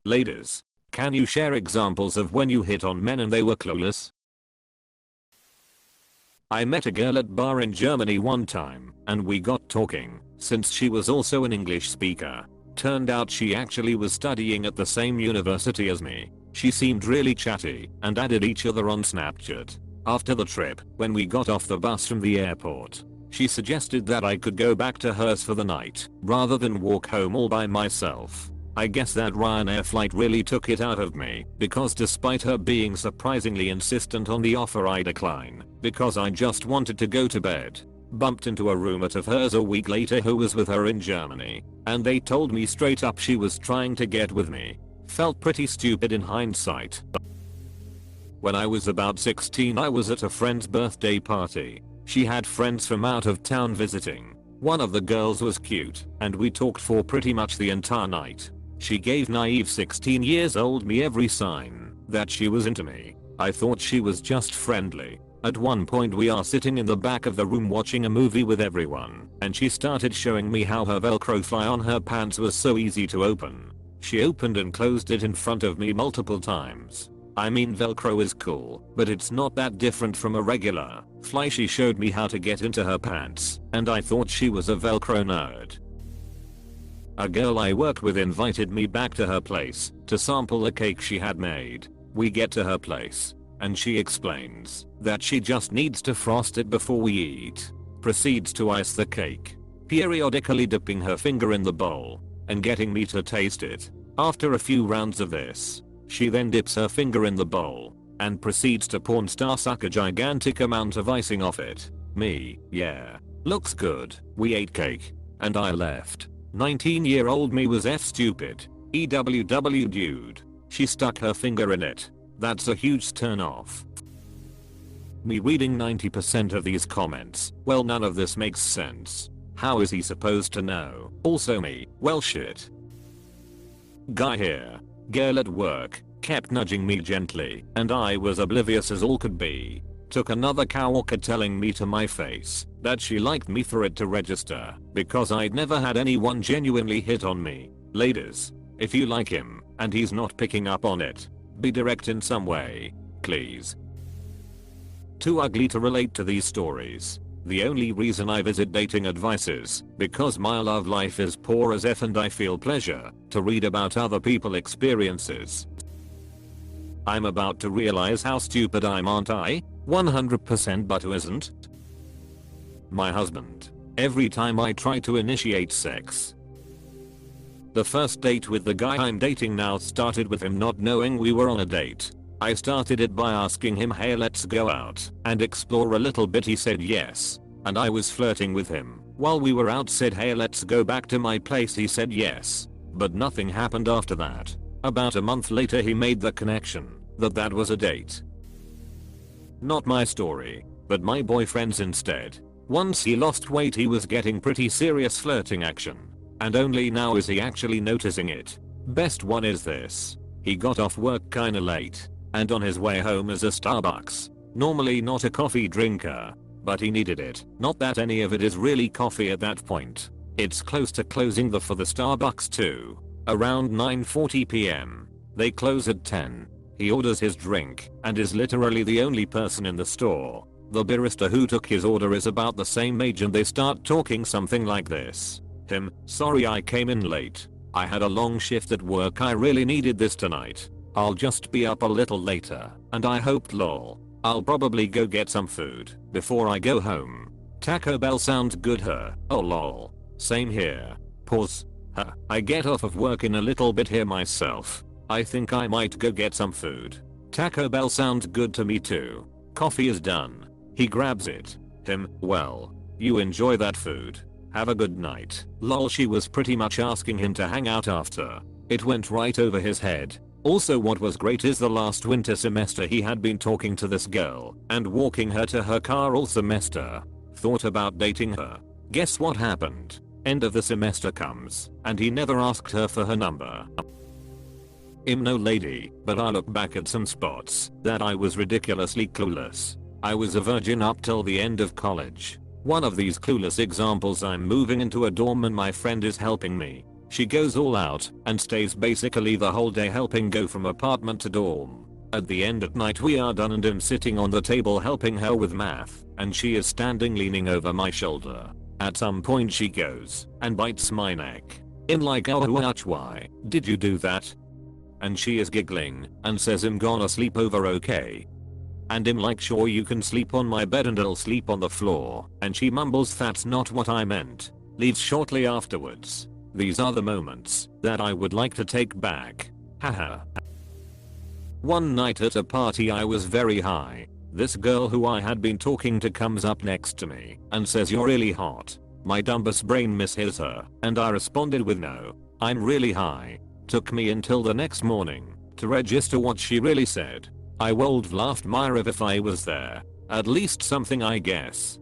Ladies, can you share examples of when you hit on men and they were clueless? I met a girl at bar in Germany one time, and we got talking, since she was also an English speaker. Turned out she actually was studying at the same university as me. She seemed really chatty, and added each other on Snapchat. After the trip, when we got off the bus from the airport, she suggested that I could go back to hers for the night, rather than walk home all by myself. I guess that Ryanair flight really took it out of me, because despite her being surprisingly insistent on the offer, I decline, because I just wanted to go to bed. Bumped into a roommate of hers a week later who was with her in Germany, and they told me straight up she was trying to get with me. Felt pretty stupid in hindsight. When I was about 16, I was at a friend's birthday party. She had friends from out of town visiting. One of the girls was cute, and we talked for pretty much the entire night. She gave naive 16 years old me every sign that she was into me. I thought she was just friendly. At one point we are sitting in the back of the room watching a movie with everyone, and she started showing me how her velcro fly on her pants was so easy to open. She opened and closed it in front of me multiple times. I mean, velcro is cool, but it's not that different from a regular fly. She showed me how to get into her pants, and I thought she was a velcro nerd. A girl I worked with invited me back to her place to sample a cake she had made. We get to her place, and she explains that she just needs to frost it before we eat. Proceeds to ice the cake, periodically dipping her finger in the bowl and getting me to taste it. After a few rounds of this, she then dips her finger in the bowl and proceeds to porn star suck a gigantic amount of icing off it. Me, yeah, looks good. We ate cake, and I left. 19-year-old me was stupid. EWW dude. She stuck her finger in it. That's a huge turn off. Me reading 90% of these comments. Well, none of this makes sense. How is he supposed to know? Also me, well shit. Guy here. Girl at work kept nudging me gently, and I was oblivious as all could be. Took another coworker telling me to my face that she liked me for it to register, because I'd never had anyone genuinely hit on me. Ladies, if you like him and he's not picking up on it, be direct in some way, please. Too ugly to relate to these stories. The only reason I visit dating advice is because my love life is poor as F, and I feel pleasure to read about other people's experiences. I'm about to realize how stupid I'm, aren't I? 100%, but who isn't? My husband. Every time I try to initiate sex. The first date with the guy I'm dating now started with him not knowing we were on a date. I started it by asking him, hey, let's go out and explore a little bit. He said yes, and I was flirting with him. While we were out, said, hey, let's go back to my place. He said yes, but nothing happened after that. About a month later he made the connection that was a date. Not my story, but my boyfriend's instead. Once he lost weight, he was getting pretty serious flirting action, and only now is he actually noticing it. Best one is this. He got off work kinda late, and on his way home is a Starbucks. Normally not a coffee drinker, but he needed it. Not that any of it is really coffee at that point. It's close to closing for the Starbucks too. Around 9:40 p.m. They close at 10. He orders his drink and is literally the only person in the store. The barista who took his order is about the same age, and they start talking something like this. Him, sorry I came in late. I had a long shift at work. I really needed this tonight. I'll just be up a little later, and I hoped lol. I'll probably go get some food before I go home. Taco Bell sounds good. Her, oh lol. Same here. Pause. Huh. I get off of work in a little bit here myself. I think I might go get some food. Taco Bell sounds good to me too. Coffee is done. He grabs it. Him, well, you enjoy that food. Have a good night. Lol, she was pretty much asking him to hang out after. It went right over his head. Also, what was great is the last winter semester he had been talking to this girl and walking her to her car all semester. Thought about dating her. Guess what happened? End of the semester comes, and he never asked her for her number. No lady, but I look back at some spots that I was ridiculously clueless. I was a virgin up till the end of college. One of these clueless examples, I'm moving into a dorm and my friend is helping me. She goes all out and stays basically the whole day helping go from apartment to dorm. At the end at night we are done and I'm sitting on the table helping her with math and she is standing leaning over my shoulder. At some point she goes and bites my neck. In like, oh ouch, why did you do that? And she is giggling and says I'm gonna sleep over, okay? And I'm like, sure you can sleep on my bed and I'll sleep on the floor, and she mumbles that's not what I meant. Leaves shortly afterwards. These are the moments that I would like to take back. Haha. One night at a party I was very high. This girl who I had been talking to comes up next to me and says you're really hot. My dumbass brain mishears her and I responded with no, I'm really high. Took me until the next morning to register what she really said. I would have laughed Myra if I was there. At least something, I guess.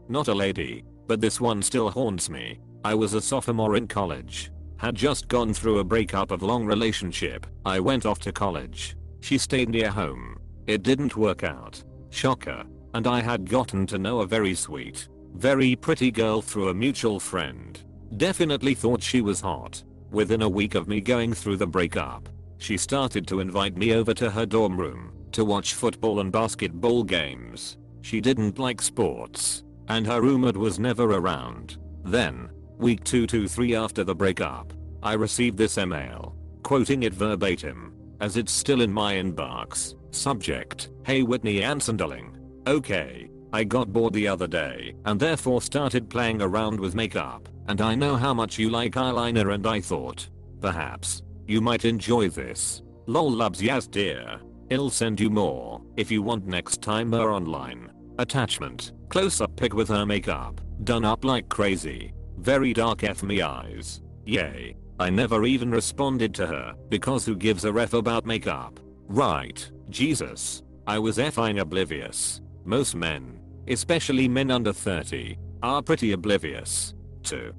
Not a lady, but this one still haunts me. I was a sophomore in college. Had just gone through a breakup of long relationship. I went off to college. She stayed near home. It didn't work out. Shocker. And I had gotten to know a very sweet, very pretty girl through a mutual friend. Definitely thought she was hot. Within a week of me going through the breakup, she started to invite me over to her dorm room to watch football and basketball games. She didn't like sports, and her roommate was never around. Then, week 2 to 3 after the breakup, I received this email, quoting it verbatim, as it's still in my inbox. Subject, hey Whitney Anson darling. Okay, I got bored the other day and therefore started playing around with makeup, and I know how much you like eyeliner and I thought, perhaps, you might enjoy this. Lol loves Yas dear. I'll send you more if you want next time we're online. Attachment, close up pic with her makeup, done up like crazy. Very dark F me eyes. Yay. I never even responded to her because who gives a ref about makeup? Right, Jesus. I was effing oblivious. Most men, especially men under 30, are pretty oblivious, too.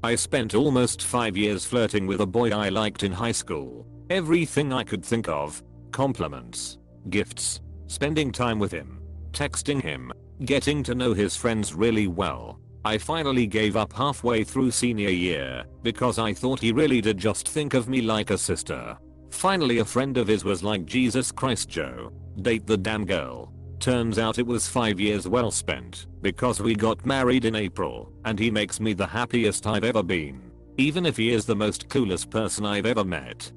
I spent almost 5 years flirting with a boy I liked in high school. Everything I could think of. Compliments, gifts, spending time with him, texting him, getting to know his friends really well. I finally gave up halfway through senior year because I thought he really did just think of me like a sister. Finally a friend of his was like, Jesus Christ Joe, date the damn girl. Turns out it was 5 years well spent because we got married in April and he makes me the happiest I've ever been. Even if he is the most clueless person I've ever met.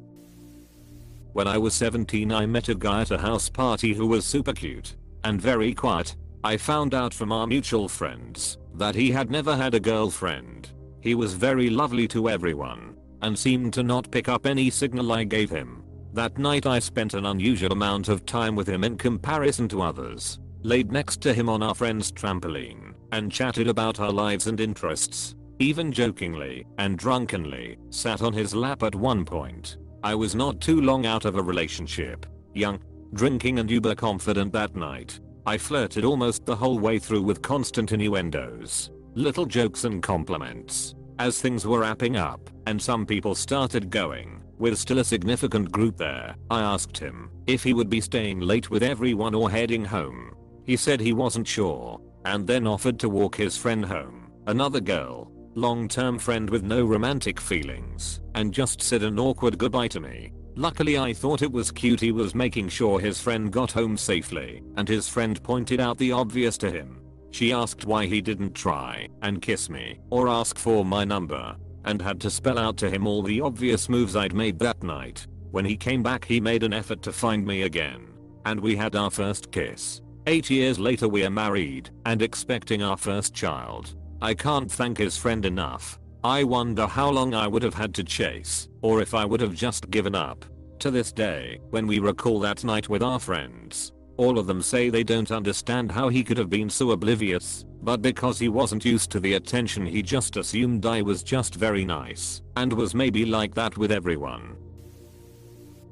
When I was 17 I met a guy at a house party who was super cute and very quiet. I found out from our mutual friends that he had never had a girlfriend. He was very lovely to everyone and seemed to not pick up any signal I gave him. That night I spent an unusual amount of time with him in comparison to others. Laid next to him on our friend's trampoline and chatted about our lives and interests. Even jokingly and drunkenly sat on his lap at one point. I was not too long out of a relationship. Young, drinking and uber confident that night. I flirted almost the whole way through with constant innuendos, little jokes and compliments. As things were wrapping up and some people started going, with still a significant group there, I asked him if he would be staying late with everyone or heading home. He said he wasn't sure, and then offered to walk his friend home, another girl, long-term friend with no romantic feelings, and just said an awkward goodbye to me. Luckily I thought it was cute he was making sure his friend got home safely, and his friend pointed out the obvious to him. She asked why he didn't try and kiss me or ask for my number, and had to spell out to him all the obvious moves I'd made that night. When he came back he made an effort to find me again, and we had our first kiss. 8 years later we are married and expecting our first child. I can't thank his friend enough. I wonder how long I would have had to chase, or if I would have just given up. To this day, when we recall that night with our friends, all of them say they don't understand how he could have been so oblivious, but because he wasn't used to the attention he just assumed I was just very nice, and was maybe like that with everyone.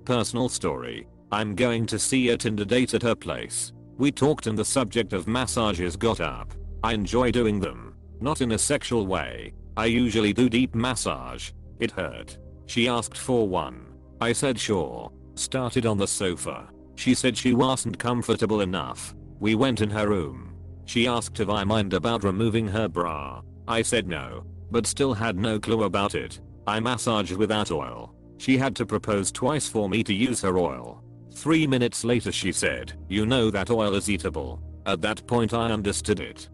Personal story. I'm going to see a Tinder date at her place. We talked and the subject of massages got up. I enjoy doing them. Not in a sexual way. I usually do deep massage. It hurt. She asked for one. I said sure. Started on the sofa. She said she wasn't comfortable enough. We went in her room. She asked if I mind about removing her bra. I said no. but still had no clue about it. I massaged without oil. She had to propose twice for me to use her oil. 3 minutes later she said, "You know that oil is eatable." At that point I understood it.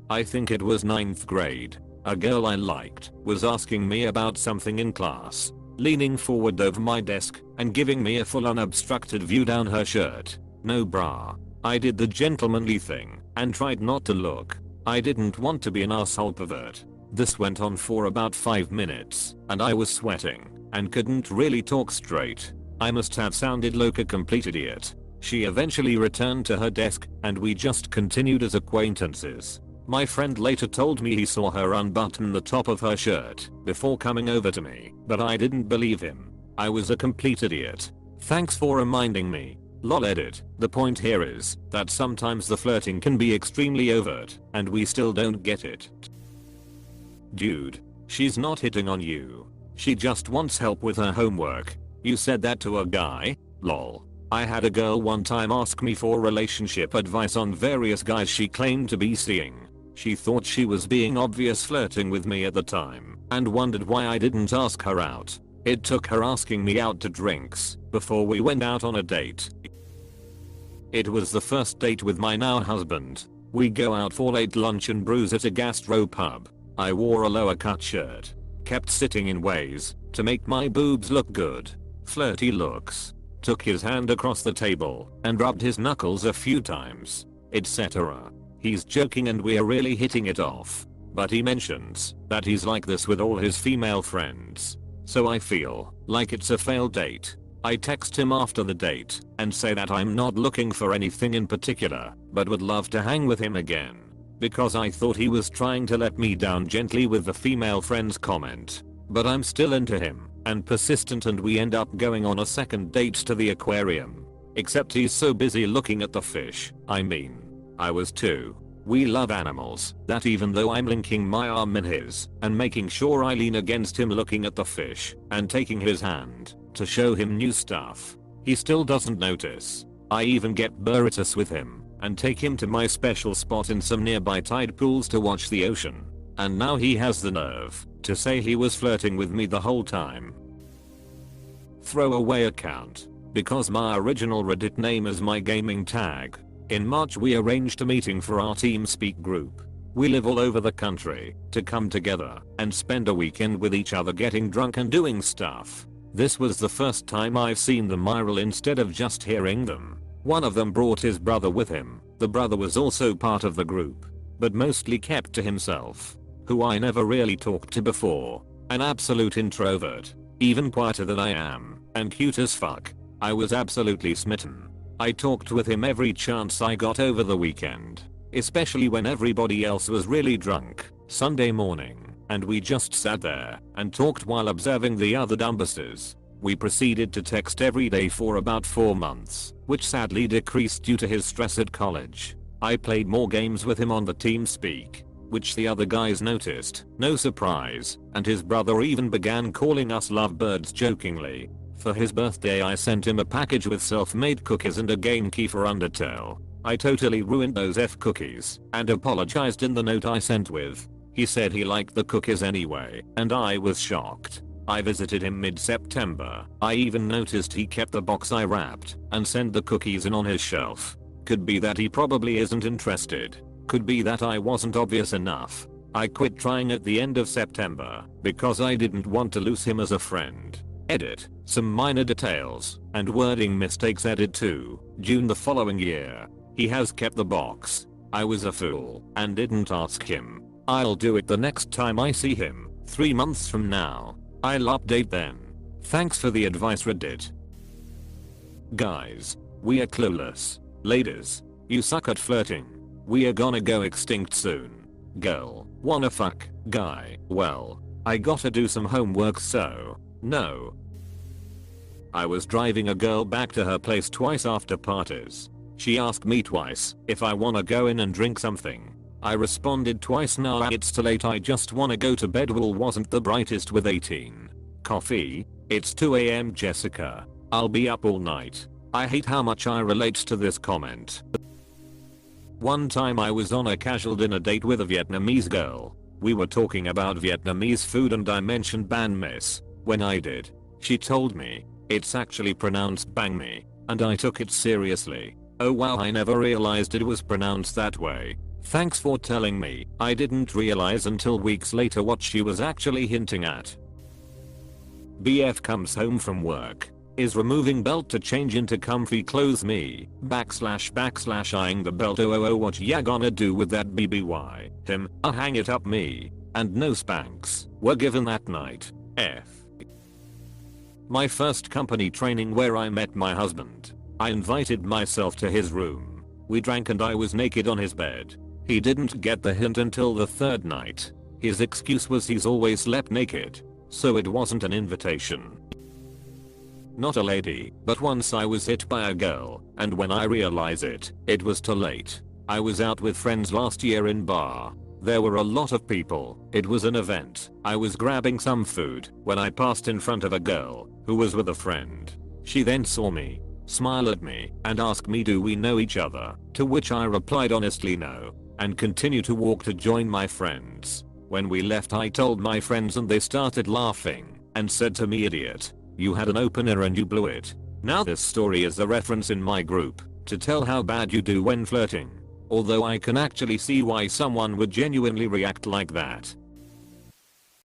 I think it was 9th grade. A girl I liked was asking me about something in class, leaning forward over my desk and giving me a full unobstructed view down her shirt. No bra. I did the gentlemanly thing and tried not to look. I didn't want to be an asshole pervert. This went on for about 5 minutes and I was sweating and couldn't really talk straight. I must have sounded like a complete idiot. She eventually returned to her desk and we just continued as acquaintances. My friend later told me he saw her unbutton the top of her shirt before coming over to me, but I didn't believe him. I was a complete idiot. Thanks for reminding me. Lol edit. The point here is that sometimes the flirting can be extremely overt and we still don't get it. Dude, she's not hitting on you. She just wants help with her homework. You said that to a guy? Lol. I had a girl one time ask me for relationship advice on various guys she claimed to be seeing. She thought she was being obvious flirting with me at the time and wondered why I didn't ask her out. It took her asking me out to drinks before we went out on a date. It was the first date with my now husband. We go out for late lunch and brews at a gastro pub. I wore a lower cut shirt, kept sitting in ways to make my boobs look good. Flirty looks. Took his hand across the table and rubbed his knuckles a few times, etc. He's joking and we're really hitting it off, but he mentions that he's like this with all his female friends. So I feel like it's a failed date. I text him after the date and say that I'm not looking for anything in particular, but would love to hang with him again. Because I thought he was trying to let me down gently with the female friends comment. But I'm still into him and persistent and we end up going on a second date to the aquarium. Except he's so busy looking at the fish. I was too. We love animals that even though I'm linking my arm in his and making sure I lean against him looking at the fish and taking his hand to show him new stuff, he still doesn't notice. I even get burritos with him and take him to my special spot in some nearby tide pools to watch the ocean. And now he has the nerve to say he was flirting with me the whole time. Throwaway account. Because my original Reddit name is my gaming tag. In March we arranged a meeting for our TeamSpeak group. We live all over the country to come together and spend a weekend with each other getting drunk and doing stuff. This was the first time I've seen them IRL instead of just hearing them. One of them brought his brother with him. The brother was also part of the group, but mostly kept to himself. Who I never really talked to before. An absolute introvert. Even quieter than I am, and cute as fuck. I was absolutely smitten. I talked with him every chance I got over the weekend, especially when everybody else was really drunk, Sunday morning, and we just sat there and talked while observing the other dumbusters. We proceeded to text every day for about 4 months, which sadly decreased due to his stress at college. I played more games with him on the TeamSpeak, which the other guys noticed, no surprise, and his brother even began calling us lovebirds jokingly. For his birthday I sent him a package with self-made cookies and a game key for Undertale. I totally ruined those cookies and apologized in the note I sent with. He said he liked the cookies anyway, and I was shocked. I visited him mid-September. I even noticed he kept the box I wrapped and sent the cookies in on his shelf. Could be that he probably isn't interested. Could be that I wasn't obvious enough. I quit trying at the end of September because I didn't want to lose him as a friend. Edit. Some minor details and wording mistakes added to June the following year. He has kept the box. I was a fool and didn't ask him. I'll do it the next time I see him, 3 months from now. I'll update then. Thanks for the advice Reddit. Guys, we are clueless. Ladies, you suck at flirting. We are gonna go extinct soon. Girl, wanna fuck. Guy, well, I gotta do some homework so, no. I was driving a girl back to her place twice after parties. She asked me twice if I wanna go in and drink something. I responded twice, nah, it's too late, I just wanna go to bed. Will wasn't the brightest with 18. Coffee? It's 2 AM Jessica. I'll be up all night. I hate how much I relate to this comment. One time I was on a casual dinner date with a Vietnamese girl. We were talking about Vietnamese food and I mentioned banh miss. When I did, she told me, it's actually pronounced bang mi, and I took it seriously. Oh wow, I never realized it was pronounced that way. Thanks for telling me. I didn't realize until weeks later what she was actually hinting at. BF comes home from work. Is removing belt to change into comfy clothes me, / eyeing the belt what ya gonna do with that BBY, him, hang it up me, and no spanks, were given that night, F. My first company training where I met my husband. I invited myself to his room. We drank and I was naked on his bed. He didn't get the hint until the third night. His excuse was he's always slept naked, so it wasn't an invitation. Not a lady, but once I was hit by a girl, and when I realize it, it was too late. I was out with friends last year in bar. There were a lot of people, it was an event. I was grabbing some food when I passed in front of a girl who was with a friend. She then saw me, smiled at me, and asked me do we know each other, to which I replied honestly no, and continued to walk to join my friends. When we left I told my friends and they started laughing, and said to me idiot. You had an opener and you blew it. Now this story is a reference in my group to tell how bad you do when flirting. Although I can actually see why someone would genuinely react like that.